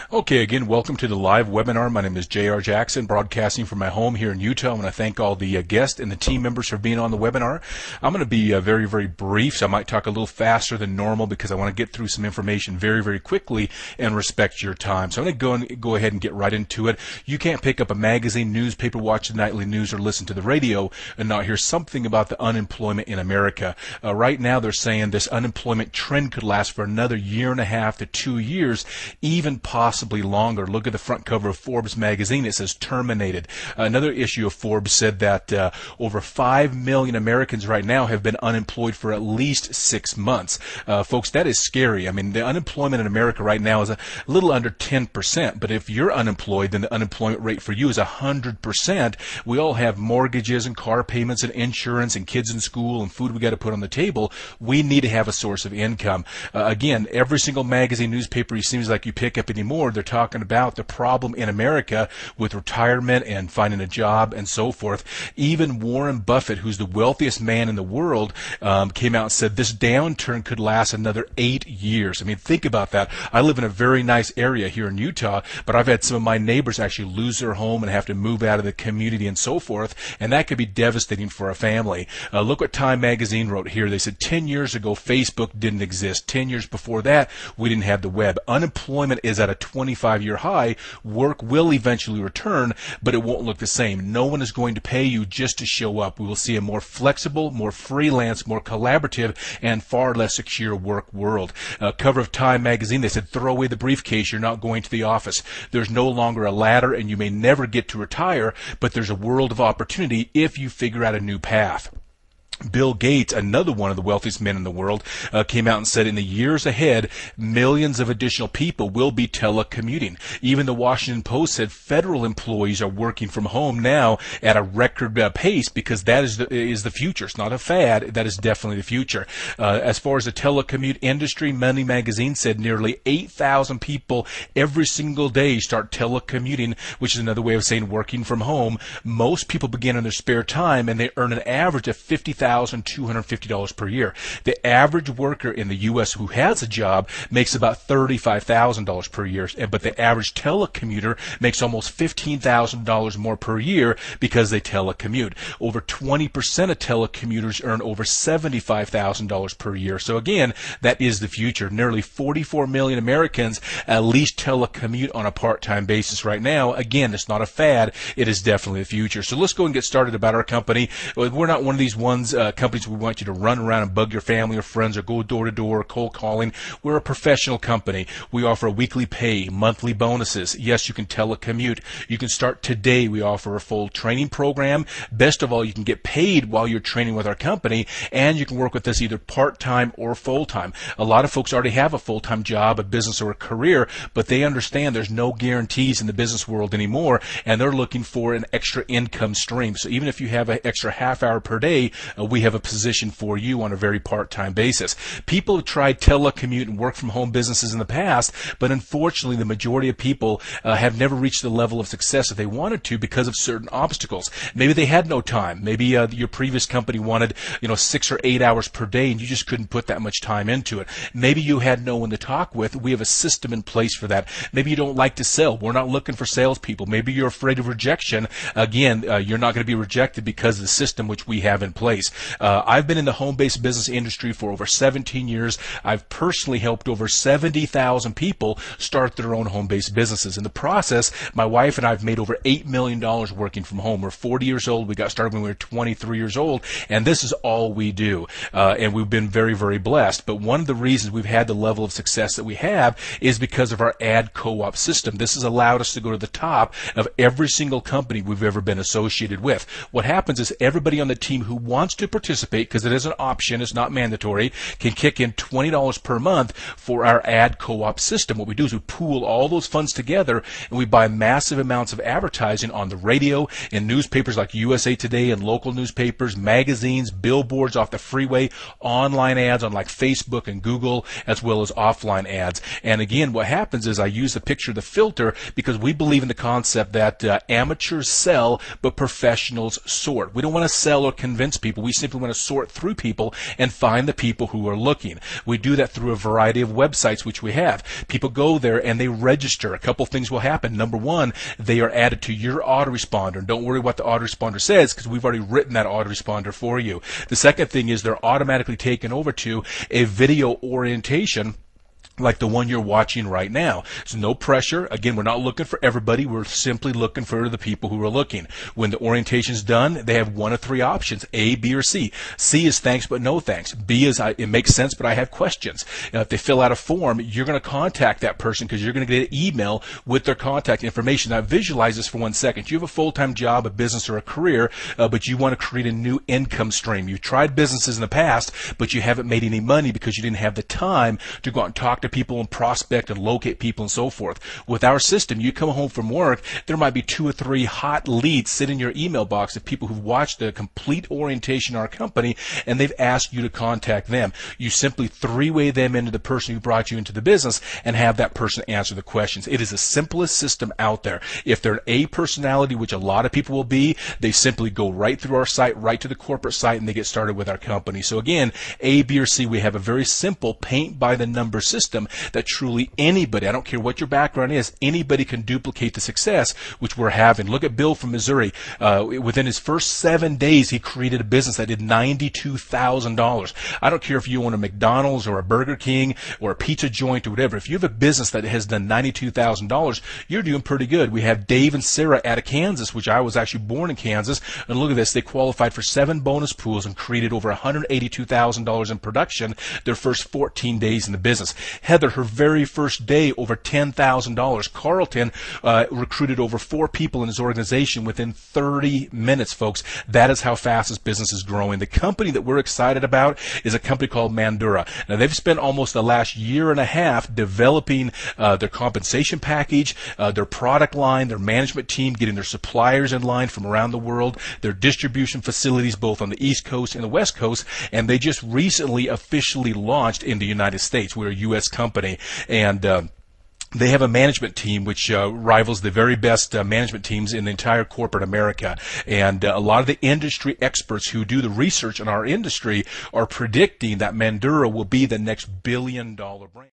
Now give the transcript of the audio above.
Okay, again, welcome to the live webinar. My name is J.R. Jackson, broadcasting from my home here in Utah. I want to thank all the guests and the team members for being on the webinar. I'm going to be very, very brief, so I might talk a little faster than normal because I want to get through some information very, very quickly and respect your time. So I'm going to go ahead and get right into it. You can't pick up a magazine, newspaper, watch the nightly news, or listen to the radio and not hear something about the unemployment in America. Right now, they're saying this unemployment trend could last for another 1.5 to 2 years, even possibly longer. Look at the front cover of Forbes magazine. It says terminated. Another issue of Forbes said that over 5 million Americans right now have been unemployed for at least 6 months. Folks, that is scary. I mean, the unemployment in America right now is a little under 10%, but if you're unemployed, then the unemployment rate for you is 100%. We all have mortgages and car payments and insurance and kids in school and food we got to put on the table. We need to have a source of income. Again, every single magazine, newspaper it seems like you pick up anymore, they're talking about the problem in America with retirement and finding a job and so forth. Even Warren Buffett, who's the wealthiest man in the world, came out and said this downturn could last another 8 years. I mean, think about that. I live in a very nice area here in Utah, but I've had some of my neighbors actually lose their home and have to move out of the community and so forth, and that could be devastating for a family. Look what Time Magazine wrote here. They said 10 years ago, Facebook didn't exist. 10 years before that, we didn't have the web. Unemployment is at a 25-year high. Work will eventually return, but it won't look the same. No one is going to pay you just to show up. We will see a more flexible, more freelance, more collaborative, and far less secure work world. Cover of Time Magazine, they said, throw away the briefcase. You're not going to the office. There's no longer a ladder, and you may never get to retire, but there's a world of opportunity if you figure out a new path. Bill Gates, another one of the wealthiest men in the world, came out and said in the years ahead, millions of additional people will be telecommuting. Even the Washington Post said federal employees are working from home now at a record pace because that is the future. It's not a fad. That is definitely the future. As far as the telecommute industry, Money Magazine said nearly 8,000 people every single day start telecommuting, which is another way of saying working from home. Most people begin in their spare time, and they earn an average of $50,250 per year. The average worker in the U.S. who has a job makes about $35,000 per year, but the average telecommuter makes almost $15,000 more per year because they telecommute. Over 20% of telecommuters earn over $75,000 per year. So again, that is the future. Nearly 44 million Americans at least telecommute on a part-time basis right now. Again, it's not a fad. It is definitely the future. So let's go and get started about our company. We're not one of these companies we want you to run around and bug your family or friends or go door to door or cold calling. We're a professional company. We offer weekly pay, monthly bonuses. Yes, you can telecommute. You can start today. We offer a full training program. Best of all, you can get paid while you're training with our company, and you can work with us either part-time or full-time. A lot of folks already have a full-time job, a business, or a career, but they understand there's no guarantees in the business world anymore, and they're looking for an extra income stream. So even if you have an extra half hour per day, we have a position for you on a very part-time basis. People have tried telecommute and work from home businesses in the past, but unfortunately the majority of people have never reached the level of success that they wanted to because of certain obstacles. Maybe they had no time. Maybe your previous company wanted 6 or 8 hours per day and you just couldn't put that much time into it. Maybe you had no one to talk with. We have a system in place for that. Maybe you don't like to sell. We're not looking for salespeople. Maybe you're afraid of rejection. Again, you're not going to be rejected because of the system which we have in place. I've been in the home-based business industry for over 17 years. I've personally helped over 70,000 people start their own home-based businesses. In the process, my wife and I have made over $8 million working from home. We're 40 years old. We got started when we were 23 years old, and this is all we do. And we've been very, very blessed. But one of the reasons we've had the level of success that we have is because of our ad co-op system. This has allowed us to go to the top of every single company we've ever been associated with. What happens is everybody on the team who wants to participate, because it is an option, it's not mandatory, can kick in $20 per month for our ad co-op system. What we do is we pool all those funds together and we buy massive amounts of advertising on the radio, in newspapers like USA Today and local newspapers, magazines, billboards off the freeway, online ads on like Facebook and Google, as well as offline ads. And again, what happens is I use the picture of the filter because we believe in the concept that amateurs sell but professionals sort. We don't want to sell or convince people. We simply want to sort through people and find the people who are looking. We do that through a variety of websites which we have. People go there and they register. A couple things will happen. Number one, they are added to your autoresponder. Don't worry what the autoresponder says, because we've already written that autoresponder for you. The second thing is they're automatically taken over to a video orientation like the one you're watching right now. There's no pressure. Again, we're not looking for everybody. We're simply looking for the people who are looking. When the orientation's done, they have one of three options, A, B, or C. C is thanks but no thanks. B is it makes sense but I have questions. If they fill out a form, you're going to contact that person because you're going to get an email with their contact information. Now visualize this for 1 second. You have a full-time job, a business, or a career, but you want to create a new income stream. You've tried businesses in the past, but you haven't made any money because you didn't have the time to go out and talk to people and prospect and locate people and so forth. With our system, you come home from work, there might be 2 or 3 hot leads sitting in your email box of people who've watched the complete orientation of our company and they've asked you to contact them. You simply 3-way them into the person who brought you into the business and have that person answer the questions. It is the simplest system out there. If they're an A personality, which a lot of people will be, they simply go right through our site, right to the corporate site, and they get started with our company. So again, A, B, or C, we have a very simple paint by the number system that truly anybody, I don't care what your background is, anybody can duplicate the success which we're having. Look at Bill from Missouri. Within his first 7 days, he created a business that did $92,000. I don't care if you own a McDonald's or a Burger King or a pizza joint or whatever. If you have a business that has done $92,000, you're doing pretty good. We have Dave and Sarah out of Kansas, which I was actually born in Kansas, and look at this. They qualified for 7 bonus pools and created over $182,000 in production their first 14 days in the business. Heather, her very first day, over $10,000. Carlton recruited over 4 people in his organization within 30 minutes, folks. That is how fast this business is growing. The company that we're excited about is a company called Mandura. Now, they've spent almost the last year and a half developing their compensation package, their product line, their management team, getting their suppliers in line from around the world, their distribution facilities both on the East Coast and the West Coast, and they just recently officially launched in the United States. We're a U.S. company, and they have a management team which rivals the very best management teams in the entire corporate America. And a lot of the industry experts who do the research in our industry are predicting that Mandura will be the next billion-dollar brand.